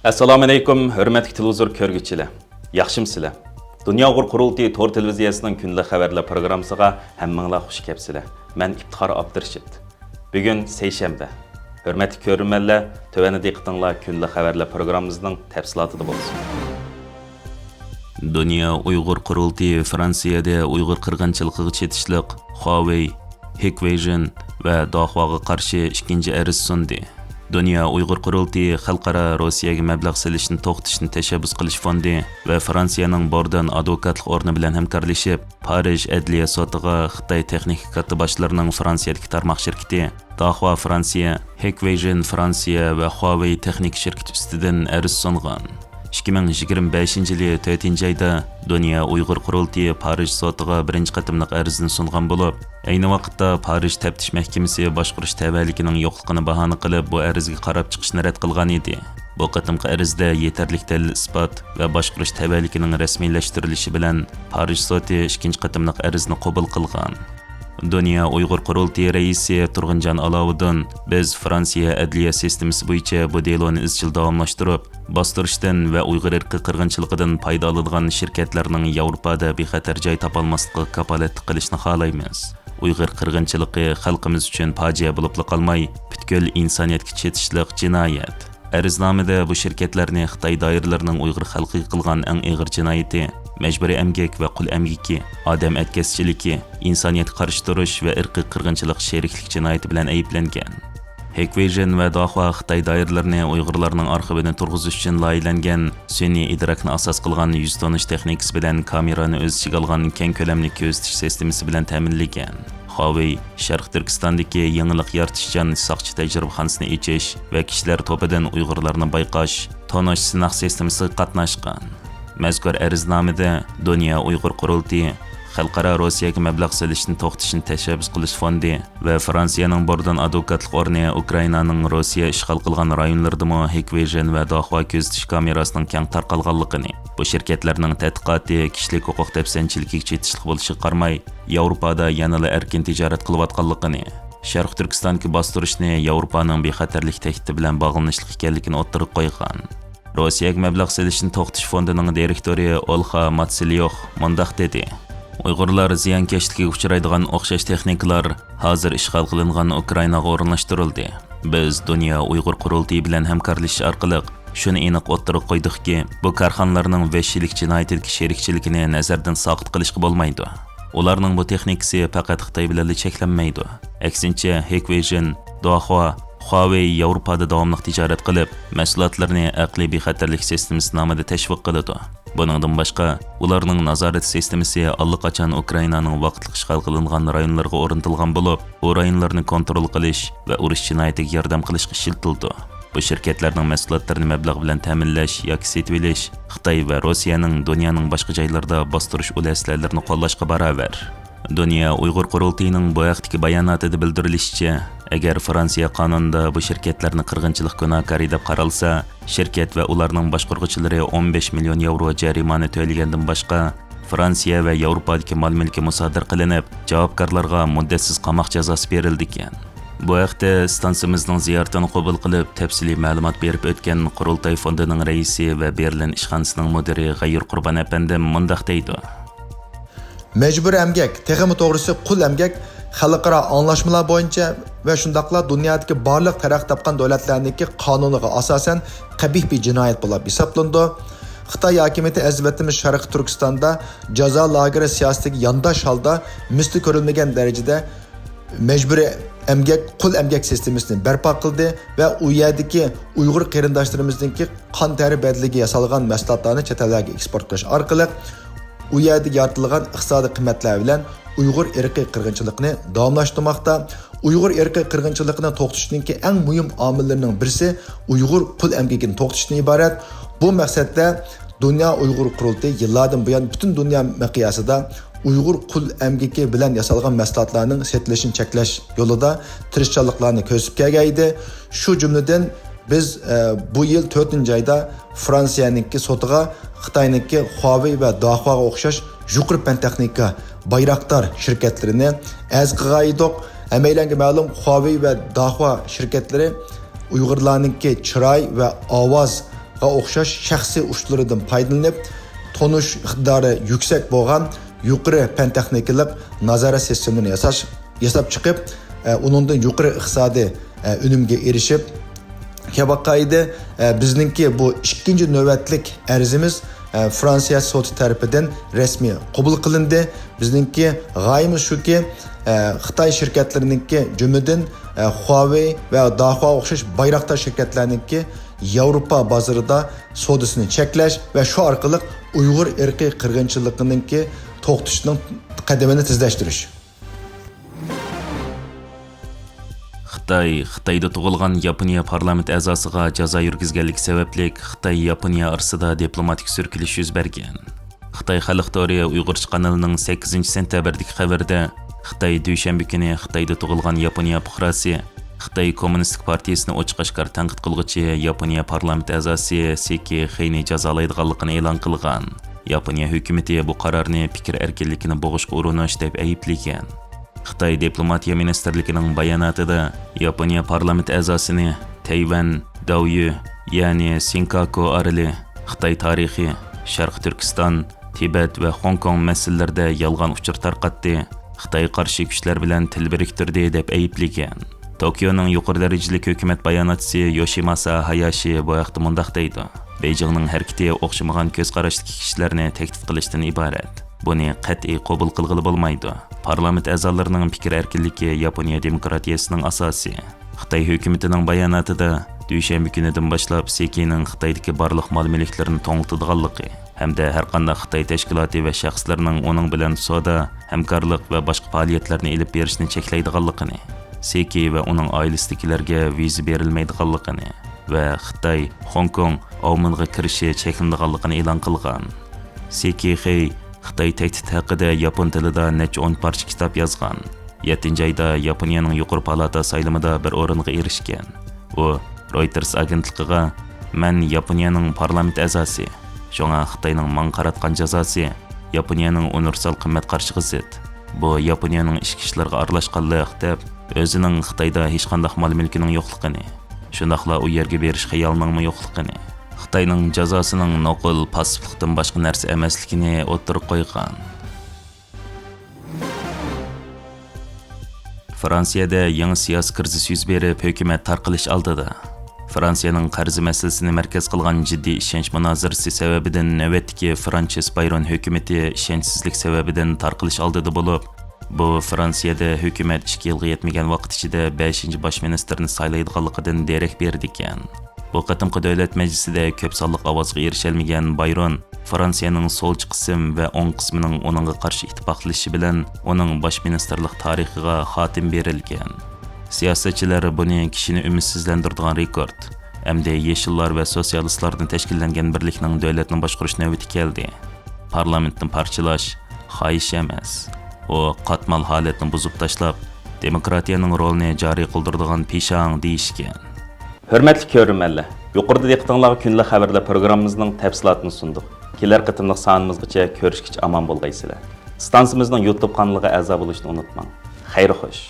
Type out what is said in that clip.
Assalomu alaykum, hurmatli televizor ko'rguvchilar. Yaxshimsizlar? Dunyo Uyg'ur qurultiyi to'r televiziyasining kunlik xabarlar programmasiga hammanglar xush kelibsizlar. Men Iftixor Abdurshid. Bugun seshanba. Hurmatli ko'ruvchilar, tövəndə diqqətinizlər kunlik xabarlar programmamızın təfsilatında bo'lsin. Dunyo Uyg'ur qurultiyi Fransiyada Uyg'ur qirg'inchiligiga chetishliq Huawei, Hikvision va Dahvoga qarshi ikkinchi arz sundi. Dünya Uyghur Qurultiyi xalqaro Rossiyaga mablag' silishni to'xtatishni tashabbus qilish fondi va Fransiyaning Bordan advokatlik o'rni bilan hamkorlashib, Parij adliya sotiga Xitoy texnik katta boshlarining Fransiyadagi tarmoq shirkati Dahua Fransiya, Hikvision Fransiya va Huawei texnik shirkati ustidan arz sungan. 2025-yili 4-oyda Dünya Uyg'ur Qurultiyi Parij sotiga birinchi qatimliq arzni sungan bo'lib, ayni vaqtda Parij taftish mahkamasi boshqarish tavalligining yo'qligini bahona qilib bu arzga qarab chiqishni rad qilgan edi. Bu qatimqi arzda yetarli dalil isbot va boshqarish tavalligining rasmiylashtirilishi bilan Parij soti ikkinchi qatimliq arzni qabul qilgan. Dünya Uyg'ur Qurultiyi raisi Turg'unjon Alovuddin biz Fransiya adliya sistemasi bo'yicha bu deloni izchil davomlashtirib, bostirishdan va Uyg'ur irqi qirg'inchiligidan foyda oladigan shirkatlarning Yevropada bexatar joy topolmasligiga kafolatlik qilishni xohlaymiz. Uyg'ur qirg'inchiligi xalqimiz uchun fojia bo'lib qolmay, butkul insoniyatga chetishliq jinoyat. Arznamada bu shirkatlarni Xitoy doiralarining Uyg'ur xalqiga qilgan eng og'ir jinoyati, majburiy emgak va qul emgiki, odam atkazchiligi, insoniyatga qarshi turish va irqiy qirg'inchilik sheriklik jinoyati bilan ayblangan. Hikvision va Dahua Xitoy doiralarini Uyg'urlarning arxivini turg'izish uchun loyihalangan sun'iy idrokni asos qilgan yuz tonish texnikasi bilan kamerani o'z ichiga olgan keng ko'lamli kuzatish sistemasi bilan ta'minlangan. Huawei Sharq Turkistondagi yangilik yaratishchan soqchi tajribaxonasini ichish va kishilar to'pidan Uyg'urlarni bayqash, tonish sinaq sistemasiga qatnashgan. Mazkur arznamada Dünya Uyg'ur Qurultiyi xalqaro Rossiyaga mablag' silishni to'xtatishni tashabbus qilish fondi va Fransiyaning Bordan advokatlik o'rni Ukrainaning Rossiya ishg'ol qilgan rayonlaridami Hikvision va Dahua kuzatish kamerasining keng tarqalganligini, bu shirkatlarning tadqiqoti kishilik huquq dafsanchiligiga chetishlik bo'lishiga qaramay, Yevropada yanada erkin tijorat qilayotganligini, Sharq Turkistondagi bostirishni Yevropaning bexatarlik tahdidi bilan bog'lanishlik ekanligini o'ttirib qo'ygan. Rossiyaga mablag' silishni to'xtatish fondining direktori Olxa Matsilyox mundaq dedi: Uyg'urlar ziyonkashlikka uchraydigan o'xshash texnikalar hozir ishg'ol qilingan Ukrainaga o'rinlashtirildi. Biz Dunyo Uyg'ur Qurultiyi bilan hamkorlashish orqali shuni aniq o'ttirib qo'ydikki, bu korxonalarning vahshiylik jinoyatiga sherikchiligini nazardan soqit qilishga bo'lmaydi. Ularning bu texnikasi faqat Xitoy bilan cheklanmaydi. Aksincha, Hikvision, Dahua, Huawei Yevropada davomli tijorat qilib, mahsulotlarni aqliy bexatarlik sistemasi nomida tashviq qiladi. Buningdan boshqa, ularning nazorat sistemasi allaqachon Ukrainaning vaqtli ishg'ol qilingan rayonlarga o'rnatilgan bo'lib, bu rayonlarni kontrol qilish va urush jinoyatiga yordam qilishga ishlatildi. Bu shirkatlarning mahsulotlarini mablag' bilan ta'minlash yoki sotib olish Xitoy va Rossiyaning dunyoning boshqa joylarida bostirish ulaslarlarini qo'llashga barobar. Dünya Uyg'ur Qurultiyining bu vaqtdagi bayonotida bildirilishicha, agar Fransiya qonunida bu shirkatlarni qirg'inchilik gunohkori deb qaralsa, shirkat va ularning boshqaruvchilari 15 million yevro jarimani to'lagandan boshqa, Fransiya va Yevropadagi mol-mulki musodara qilinib, javobgarlarga muddatsiz qamoq jazosi berildi ekan. Bu haqda stansiyamizning ziyoratini qabul qilib, tafsiliy ma'lumot berib o'tgan Qurultoy fondining raisi va Berlin ishxonasining mudiri G'ayur Qurbon apandim mundaq deydi: Mecbur emgak, texmi to'g'risi qul emgak xalqaro anlaşmalar bo'yicha va shundaqla dunyodagi barliq taraq topgan davlatlarningki qonuniga asosan qabih bir jinoyat bo'lib hisoblandi. Xitoy hokimiyati azbatimiz Sharq Turkistonda jazo lageri siyosatiga yondosh holda misli ko'rilmagan darajada mecbur emgak, qul emgak sistemasini barpo qildi va u yerdagi Uyg'ur qarindoshlarimizning qon teri badliga yasalgan mahsulotlarni chet ellarga eksport qilish orqali u yerda yaratilgan iqtisodiy qiymatlar bilan Uyg'ur irqiy qirg'inchilikni davomlashtirmoqda. Uyg'ur irqiy qirg'inchilikni to'xtatishning eng muhim omillarining birisi Uyg'ur qul emgakini to'xtatishdan iborat. Bu maqsadda Dunyo Uyg'ur Qurultiyi yillardan buyon butun dunyo miqyosida Uyg'ur qul emgaki bilan yasalgan mahsulotlarning sotilishini cheklash yo'lida tirishchiliklarni ko'rsatib kelgan edi. Shu jumladan biz bu yil 4-oyda Fransiyaningki sotiga Xitoyningki Huawei va Dahuaga o'xshash yuqori fan texnika Bayraktar shirkatlarini az qilgan edik. Hammalarga ma'lum, Huawei va Dahua shirkatlari Uyg'urlarningki chiroy va ovoz o'xshash shaxsiy uçlarından foydalanib, tonuş iqtidori yuksak bo'lgan yuqori fan texnikalik nazorat sistemini yasab chiqib, uningdan yuqori iqtisodiy unumga erishib, Kebaqayda bizningki bu ikkinchi navbatlik arzimiz Fransiya soti tarafidan rasmiy qabul qilindi. Bizningki g'oyamiz shuki, Xitoy shirkatlarininki jumladan Huawei va Dahua o'xshash bayroqtar shirkatlarininki Yevropa bozorida sodasini cheklash va shu orqali Uyg'ur irqiy qirg'inchiligininki to'xtatishning qadamini tezlashtirish. Xitoyda tug'ilgan Yaponiya parlament a'zosiga jazo yurgizganlik sababli Xitoy-Yaponiya orasida diplomatik surkilish yuz bergan. Xitoy Xalq tori Uyg'urcha kanalining 8-sentabrdagi xabarida Xitoy dushanba kuni Xitoyda tug'ilgan Yaponiya fuqarosi Xitoy Kommunistik partiyasini ochiq-oshkor tanqid qilguvchi Yaponiya parlament a'zosi Seki Xeyni jazolaydiganligini e'lon qilgan. Yaponiya hukumati bu qarorni fikr erkinligini bo'g'ishga urinish deb ayblagan. Xitoy diplomatiya ministerligining bayonotida Yaponiya parlament a'zosini Tayvan, Daoyu, ya'ni Senkaku oroli Xitoy tarixi, Sharq Turkiston, Tibet va Hong Kong masalalarida yolg'on uchur tarqatdi, Xitoy qarshi kuchlar bilan til biriktirdi deb ayblagan. Tokioning yuqori darajali hukumat bayonotchisi Yoshimasa Hayashi bu haqda mundaq deydi: Beijingning harakati o'xshamagan ko'z qarashdagi kishilarni taklif qilishdan iborat. Buni qat'iy qabul qilg'ili bo'lmaydi. Parlament a'zolarining fikr erkinligi Yaponiya demokratiyasining asosi. Xitoy hukumatining bayonotida dushanba kunidan boshlab Sekining Xitoydagi barliq mol-mulklarini to'ng'itadiganligi hamda har qanday Xitoy tashkiloti va shaxslarning uning bilan savdo, hamkorlik va boshqa faoliyatlarni olib berishni cheklaydiganligini, Seki va uning oilasidagilarga viza berilmaydiganligini va Xitoy Hong Kong avminga kirishi cheklanadiganligini e'lon qilgan. Seki Xitoy tahdid haqida yapon tilida necha 10 parcha kitob yozgan. 7-oyda Yaponiyaning yuqori palata saylimida bir o'ringa erishgan. U Reuters agentligiga "Men Yaponiyaning parlament a'zosi, shunga Xitoyning men qaratgan jazosi Yaponiyaning universal qimmat qarshiga zid. Bu Yaponiyaning ichki ishlarga aralashganlik" deb o'zining Xitoyda hech qanday mol-mulkining yo'qligini, shundaqla u yerga berish xayolining yo'qligini, Xitoyning jazosining noqul passivlikdan boshqa narsa emasligini o'tirib qo'ygan. Fransiyada yangi siyosiy krizis yuz berib, hukumat tarqalish oldida. Fransiyaning qarzi masalasini markaz qilgan jiddiy ishonch munozarasi sababidan navbatdagi Fransiya Bayron hukumati ishonchsizlik sababidan tarqalish oldida bo'lib, bu Fransiyada hukumat 2 yilga yetmagan vaqt ichida 5-bosh ministerni saylaydiganligidan derak berdi ekan. Bu qatimqi davlat majlisida ko'p sonliq ovozga erishalmagan Bayron Fransiyaning solchi qism va o'ng qismining uningga qarshi ittifoqlashishi bilan uning bosh ministerlik tarixiga xotim berilgan. Siyosatchilar buni kishini umidsizlantiradigan rekord. Hamda yeshillar va sotsialistlardan tashkillangan birlikning davlatni boshqarish navbati keldi. Parlamentni parchalash xohish emas. U qatmal holatni buzib tashlab, demokratiyaning rolini joriy qildiradigan peshang deyishgan. Hürmetli ko'rurmanlar, yuqorida diqqatingizga kunlik xabarlar programmamizning tafsilotini sundik. Kelar qatimliq sonimizgacha ko'rishgacha omon bo'lgaysizlar. Stansiyamizning YouTube kanaliga a'zo bo'lishni unutmang. Xayr xo'sh.